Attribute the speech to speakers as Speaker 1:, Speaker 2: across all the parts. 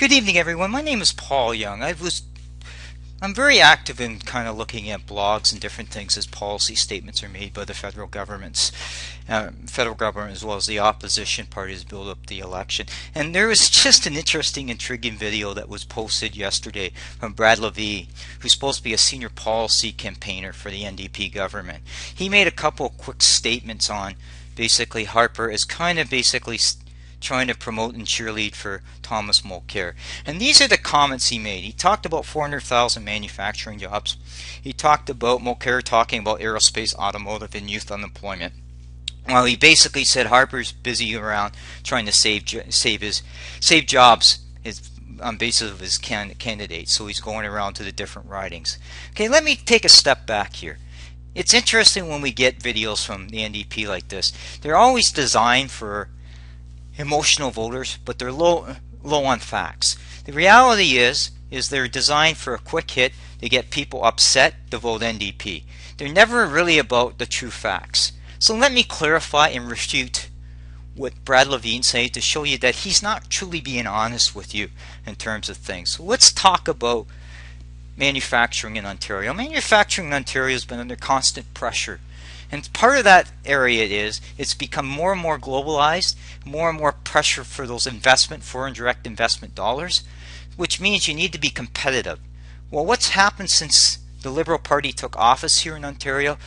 Speaker 1: Good evening, everyone. My name is Paul Young. I'm very active in kind of looking at blogs and different things as policy statements are made by the federal government as well as the opposition parties build up the election. And there was just an interesting, intriguing video that was posted yesterday from Brad Lavigne, who's supposed to be a senior policy campaigner for the NDP government. He made a couple of quick statements on basically Harper is kind of basically trying to promote and cheerlead for Thomas Mulcair. And these are the comments he made. He talked about 400,000 manufacturing jobs. He talked about Mulcair talking about aerospace, automotive, and youth unemployment. Well, he basically said Harper's busy around trying to save jobs on basis of his candidates. So he's going around to the different ridings. Okay, let me take a step back here. It's interesting when we get videos from the NDP like this. They're always designed for emotional voters, but they're low on facts. The reality is they're designed for a quick hit to get people upset to vote NDP. They're never really about the true facts. So let me clarify and refute what Brad Lavigne said to show you that he's not truly being honest with you in terms of things. So let's talk about manufacturing in Ontario. Manufacturing in Ontario has been under constant pressure. And part of that area it's become more and more globalized, more and more pressure for those foreign direct investment dollars, which means you need to be competitive. Well, what's happened since the Liberal Party took office here in Ontario?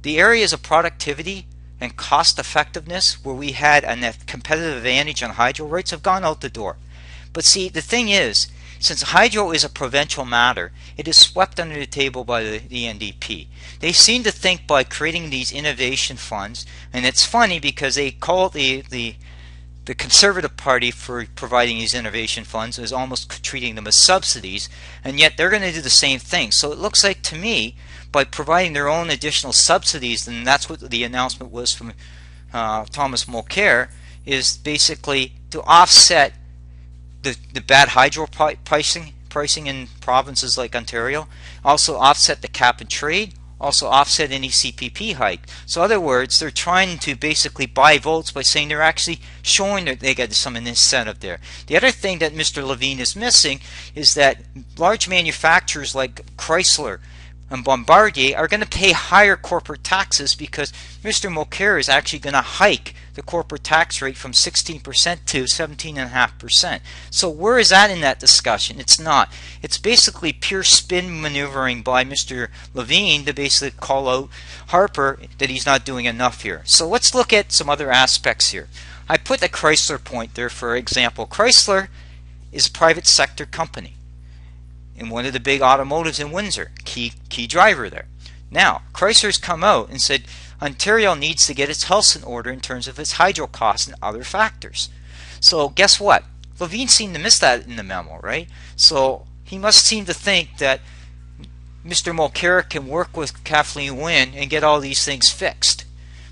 Speaker 1: The areas of productivity and cost effectiveness where we had a competitive advantage on hydro rates have gone out the door. But see, the thing is, since hydro is a provincial matter, it is swept under the table by the NDP. They seem to think by creating these innovation funds, and it's funny because they call the Conservative Party for providing these innovation funds as almost treating them as subsidies, and yet they're going to do the same thing. So it looks like to me, by providing their own additional subsidies, and that's what the announcement was from Thomas Mulcair, is basically to offset the bad hydro pricing in provinces like Ontario, also offset the cap and trade, also offset any CPP hike. So in other words, they're trying to basically buy votes by saying they're actually showing that they got some incentive there. The other thing that Mr. Lavigne is missing is that large manufacturers like Chrysler and Bombardier are going to pay higher corporate taxes because Mr. Mulcair is actually going to hike the corporate tax rate from 16% to 17.5%. So where is that in that discussion? It's not. It's basically pure spin maneuvering by Mr. Lavigne to basically call out Harper that he's not doing enough here. So let's look at some other aspects here. I put the Chrysler point there for example. Chrysler is a private sector company in one of the big automotives in Windsor, key driver there. Now, Chrysler's come out and said Ontario needs to get its house in order in terms of its hydro costs and other factors. So guess what? Lavigne seemed to miss that in the memo, right? So he must seem to think that Mr. Mulcair can work with Kathleen Wynne and get all these things fixed.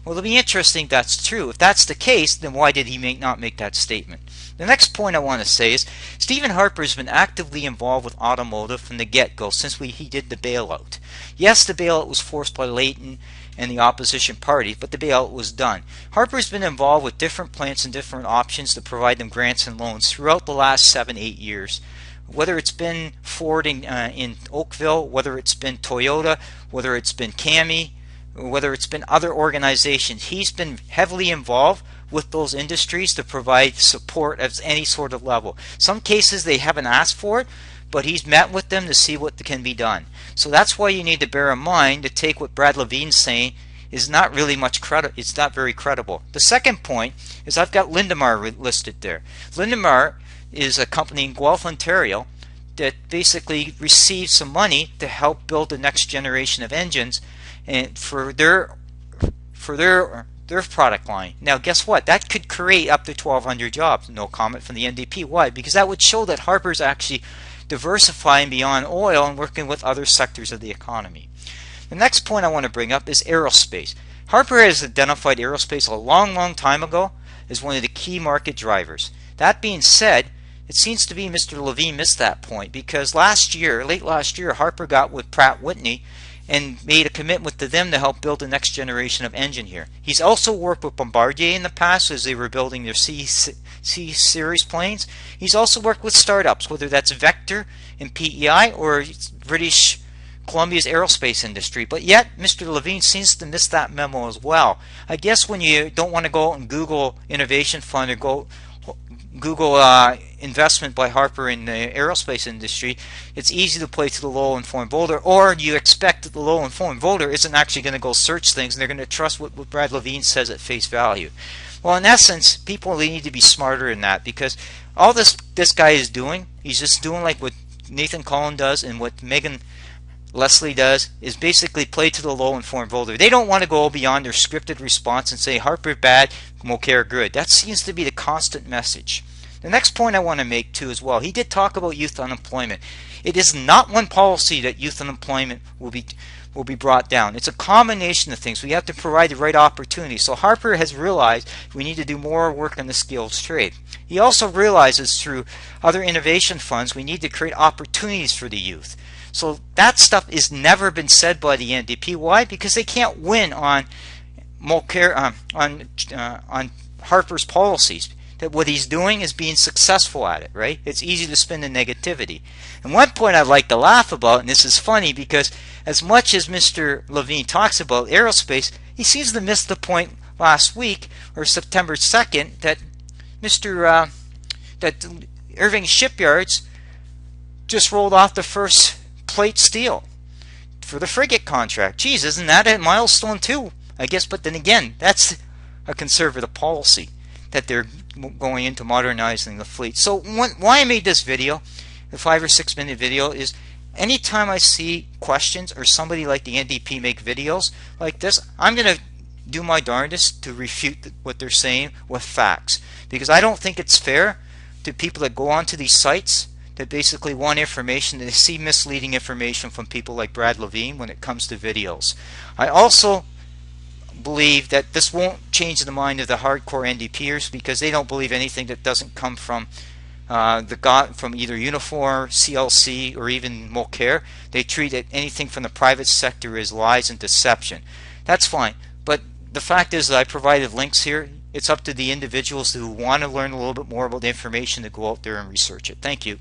Speaker 1: Well, it'll be interesting if that's true. If that's the case, then why did he not make that statement? The next point I want to say is Stephen Harper has been actively involved with automotive from the get-go since he did the bailout. Yes, the bailout was forced by Leighton and the opposition party, but the bailout was done. Harper's been involved with different plants and different options to provide them grants and loans throughout the last 7-8 years. Whether it's been Ford in Oakville, whether it's been Toyota, whether it's been CAMI, whether it's been other organizations, he's been heavily involved with those industries to provide support at any sort of level. Some cases they haven't asked for it, but he's met with them to see what can be done. So that's why you need to bear in mind to take what Brad Lavigne's saying is not really much it's not very credible. The second point is I've got Linamar listed there. Linamar is a company in Guelph, Ontario that basically received some money to help build the next generation of engines and for their product line. Now guess what? That could create up to 1,200 jobs. No comment from the NDP. Why? Because that would show that Harper's actually diversifying beyond oil and working with other sectors of the economy. The next point I want to bring up is aerospace. Harper has identified aerospace a long time ago as one of the key market drivers. That being said, it seems to be Mr. Lavigne missed that point because late last year, Harper got with Pratt Whitney and made a commitment to them to help build the next generation of engine here. He's also worked with Bombardier in the past as they were building their C series planes. He's also worked with startups, whether that's Vector and PEI or British Columbia's aerospace industry. But yet, Mr. Lavigne seems to miss that memo as well. I guess when you don't want to go out and Google Innovation Fund or go Google investment by Harper in the aerospace industry, it's easy to play to the low-informed voter, or you expect that the low-informed voter isn't actually going to go search things and they're going to trust what Brad Lavigne says at face value. Well, in essence, people need to be smarter in that, because all this guy is doing, he's just doing like what Nathan Collin does and what Megan Leslie does, is basically play to the low-informed voter. They don't want to go beyond their scripted response and say Harper bad, Mulcair good. That seems to be the constant message. The next point I want to make too as well, he did talk about youth unemployment. It is not one policy that youth unemployment will be brought down. It's a combination of things. We have to provide the right opportunities. So Harper has realized we need to do more work on the skills trade. He also realizes through other innovation funds we need to create opportunities for the youth. So that stuff has never been said by the NDP. Why? Because they can't win on Mulcair, on Harper's policies. That what he's doing is being successful at it, right? It's easy to spin the negativity. And one point I'd like to laugh about, and this is funny because as much as Mr. Lavigne talks about aerospace, he seems to miss the point last week, or September 2nd, that that Irving Shipyards just rolled off the first plate steel for the frigate contract. Geez, isn't that a milestone too? I guess, but then again, that's a conservative policy that they're going into modernizing the fleet. So why I made this video, the 5 or 6 minute video, is anytime I see questions or somebody like the NDP make videos like this, I'm going to do my darndest to refute what they're saying with facts, because I don't think it's fair to people that go onto these sites that basically want information, they see misleading information from people like Brad Lavigne when it comes to videos. I also believe that this won't change the mind of the hardcore NDPers, because they don't believe anything that doesn't come from from either Unifor, CLC, or even Mulcair. They treat anything from the private sector as lies and deception. That's fine, but the fact is that I provided links here. It's up to the individuals who want to learn a little bit more about the information to go out there and research it. Thank you.